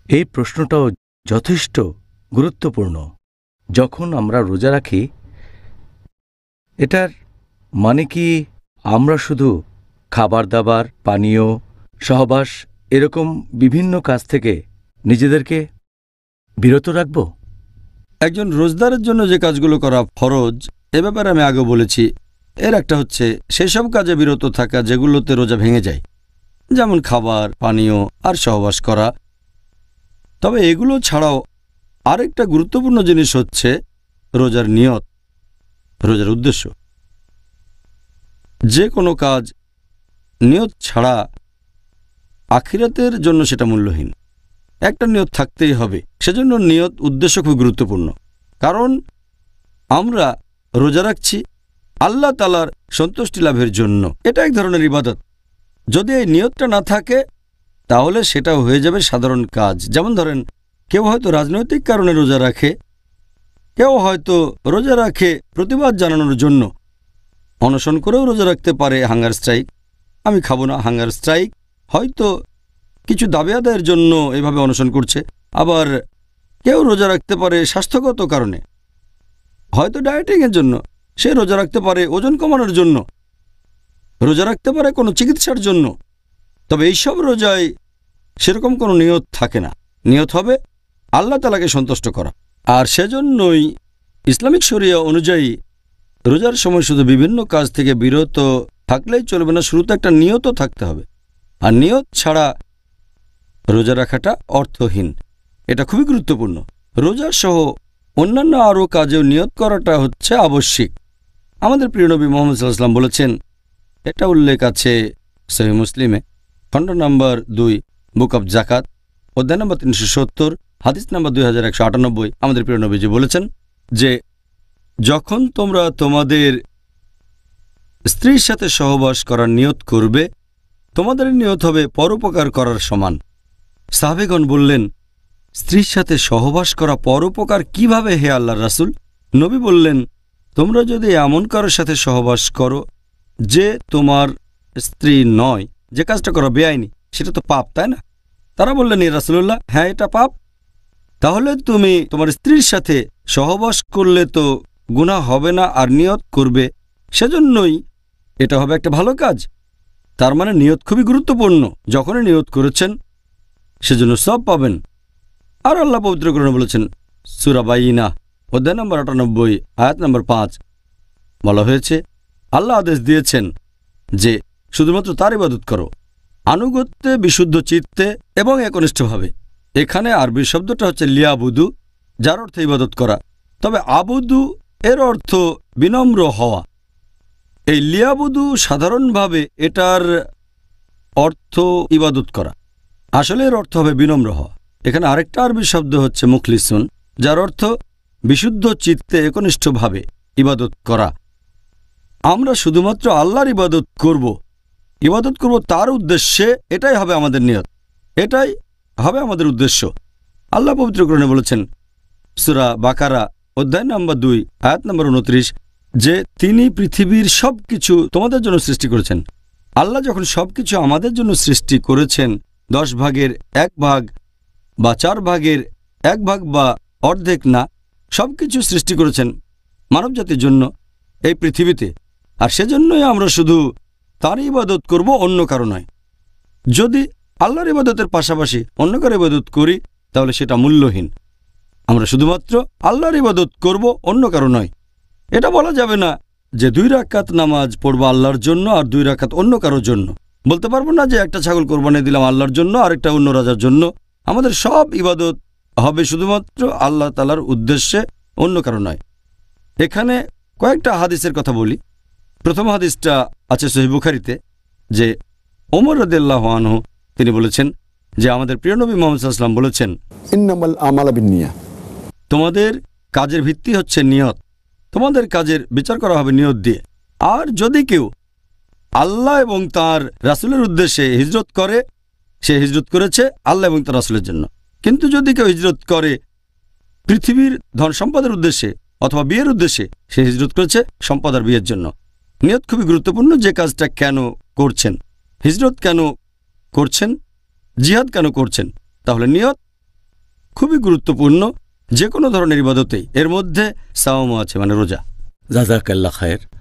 এই প্রশ্নটাও যথেষ্ট গুরুত্বপূর্ণ। যখন আমরা রোজা রাখি, এটার মানে কি আমরা শুধু খাবার দাবার, পানীয়, সহবাস এরকম বিভিন্ন কাজ থেকে নিজেদেরকে বিরত রাখব? একজন রোজদারের জন্য যে কাজগুলো করা ফরজ, এ ব্যাপারে আমি আগে বলেছি। এর একটা হচ্ছে সেসব কাজে বিরত থাকা যেগুলোতে রোজা ভেঙে যায়, যেমন খাবার, পানীয় আর সহবাস করা। তবে এগুলো ছাড়াও আরেকটা গুরুত্বপূর্ণ জিনিস হচ্ছে রোজার নিয়ত, রোজার উদ্দেশ্য। যে কোনো কাজ নিয়ত ছাড়া আখিরাতের জন্য সেটা মূল্যহীন। একটা নিয়ত থাকতেই হবে। সেজন্য নিয়ত, উদ্দেশ্য খুব গুরুত্বপূর্ণ। কারণ আমরা রোজা রাখছি আল্লাহ তাআলার সন্তুষ্টি লাভের জন্য। এটা এক ধরনের ইবাদত। যদি এই নিয়তটা না থাকে তাহলে সেটা হয়ে যাবে সাধারণ কাজ। যেমন ধরেন, কেউ হয়তো রাজনৈতিক কারণে রোজা রাখে, কেউ হয়তো রোজা রাখে প্রতিবাদ জানানোর জন্য। অনশন করেও রোজা রাখতে পারে, হাঙ্গার স্ট্রাইক, আমি খাবো না হাঙ্গার স্ট্রাইক। হয়তো কিছু দাবি আদায়ের জন্য এভাবে অনশন করছে। আবার কেউ রোজা রাখতে পারে স্বাস্থ্যগত কারণে, হয়তো ডায়েটিংয়ের জন্য। সে রোজা রাখতে পারে ওজন কমানোর জন্য, রোজা রাখতে পারে কোনো চিকিৎসার জন্য। তবে এইসব রোজায় সেরকম কোনো নিয়ত থাকে না। নিয়ত হবে আল্লাহ তাআলাকে সন্তুষ্ট করা। আর সেজন্যই ইসলামিক শরিয়া অনুযায়ী রোজার সময় শুধু বিভিন্ন কাজ থেকে বিরত থাকলেই চলবে না, শুরুতে একটা নিয়তও থাকতে হবে। আর নিয়ত ছাড়া রোজা রাখাটা অর্থহীন। এটা খুবই গুরুত্বপূর্ণ। রোজা সহ অন্যান্য আরও কাজেও নিয়ত করাটা হচ্ছে আবশ্যিক। আমাদের প্রিয় নবী মুহাম্মদ সাল্লাল্লাহু আলাইহি ওয়াসাল্লাম বলেছেন, এটা উল্লেখ আছে সহিহ মুসলিমে, খণ্ড নম্বর 2, বুক অব জাকাত, অধ্যায় নম্বর 370, হাদিস নম্বর 2198। আমাদের প্রিয় নবীজি বলেছেন যে, যখন তোমরা তোমাদের স্ত্রীর সাথে সহবাস করার নিয়ত করবে, তোমাদের নিয়ত হবে পরোপকার করার সমান। সাহাবেগণ বললেন, স্ত্রীর সাথে সহবাস করা পরোপকার কিভাবে হে আল্লাহর রাসূল? নবী বললেন, তোমরা যদি এমন কারোর সাথে সহবাস করো যে তোমার স্ত্রী নয়, যে কাজটা করা বেআইনি, সেটা তো পাপ, তাই না? তারা বললেন, ইয়া রাসূলুল্লাহ, হ্যাঁ এটা পাপ। তাহলে তুমি তোমার স্ত্রীর সাথে সহবাস করলে তো গুনাহ হবে না, আর নিয়ত করবে, সেজন্যই এটা হবে একটা ভালো কাজ। তার মানে নিয়ত খুবই গুরুত্বপূর্ণ। যখনই নিয়ত করেছেন সেজন্য সব পাবেন। আর আল্লাহ পবিত্র কোরআনে বলেছেন, সূরা বাইয়িনা, অধ্যায় নম্বর 98, আয়াত নম্বর 5, বলা হয়েছে, আল্লাহ আদেশ দিয়েছেন যে শুধুমাত্র তার ইবাদত করো, আনুগত্যে, বিশুদ্ধ চিত্তে এবং একনিষ্ঠভাবে। এখানে আরবি শব্দটা হচ্ছে লিয়াবুদু, যার অর্থ ইবাদত করা। তবে আবুদু এর অর্থ বিনম্র হওয়া। এই লিয়াবুদু সাধারণভাবে এটার অর্থ ইবাদত করা, আসলে এর অর্থ হবে বিনম্র হওয়া। এখানে আরেকটা আরবি শব্দ হচ্ছে মুখলিসুন, যার অর্থ বিশুদ্ধ চিত্তে একনিষ্ঠভাবে ইবাদত করা। আমরা শুধুমাত্র আল্লাহর ইবাদত করব তার উদ্দেশ্যে। এটাই হবে আমাদের নিয়ত, এটাই হবে আমাদের উদ্দেশ্য। আল্লাহ পবিত্র কোরআনে বলেছেন, সূরা বাকারা, অধ্যায় নম্বর 2, আয়াত নম্বর 29, যে তিনি পৃথিবীর সব কিছু তোমাদের জন্য সৃষ্টি করেছেন। আল্লাহ যখন সব কিছু আমাদের জন্য সৃষ্টি করেছেন, 10 ভাগের 1 ভাগ বা 4 ভাগের 1 ভাগ বা অর্ধেক না, সব কিছু সৃষ্টি করেছেন মানবজাতির জন্য এই পৃথিবীতে। আর সেজন্যই আমরা শুধু তার ইবাদত করব, অন্য কারো নয়। যদি আল্লাহর ইবাদতের পাশাপাশি অন্য কারো ইবাদত করি তাহলে সেটা মূল্যহীন। আমরা শুধুমাত্র আল্লাহর ইবাদত করব, অন্য কারো নয়। এটা বলা যাবে না যে 2 রাকাত নামাজ পড়ব আল্লাহর জন্য আর 2 রাকাত অন্য কারোর জন্য। বলতে পারবো না যে একটা ছাগল কোরবানি দিলাম আল্লাহর জন্য আর একটা অন্য রাজার জন্য। আমাদের সব ইবাদত হবে শুধুমাত্র আল্লাহ তাআলার উদ্দেশ্যে, অন্য কারো নয়। এখানে কয়েকটা হাদিসের কথা বলি। প্রথম হাদিসটা আছে সহিহ বুখারীতে, যে ওমর রাদিয়াল্লাহু আনহু তিনি বলেছেন যে আমাদের প্রিয় নবী মুহাম্মদ সাল্লাল্লাহু আলাইহি ওয়াসাল্লাম বলেছেন, ইন্নামাল আমালু বিন্নিয়াহ, তোমাদের কাজের ভিত্তি হচ্ছে নিয়ত, তোমাদের কাজের বিচার করা হবে নিয়ত দিয়ে। আর যদি কেউ আল্লাহ এবং তার রাসূলের উদ্দেশ্যে হিজরত করে, সে হিজরত করেছে আল্লাহ এবং তার রাসূলের জন্য। কিন্তু যদি কেউ হিজরত করে পৃথিবীর ধন সম্পদের উদ্দেশ্যে অথবা বিয়ের উদ্দেশ্যে, সে হিজরত করেছে সম্পদ আর বিয়ের জন্য। নিয়ত খুবই গুরুত্বপূর্ণ। যে কাজটা কেন করছেন, হিজরত কেন করছেন, জিহাদ কেন করছেন, তাহলে নিয়ত খুবই গুরুত্বপূর্ণ যে কোনো ধরনের ইবাদতেই। এর মধ্যে সাওমও আছে, মানে রোজা। জাজাকাল্লাহ খায়ের।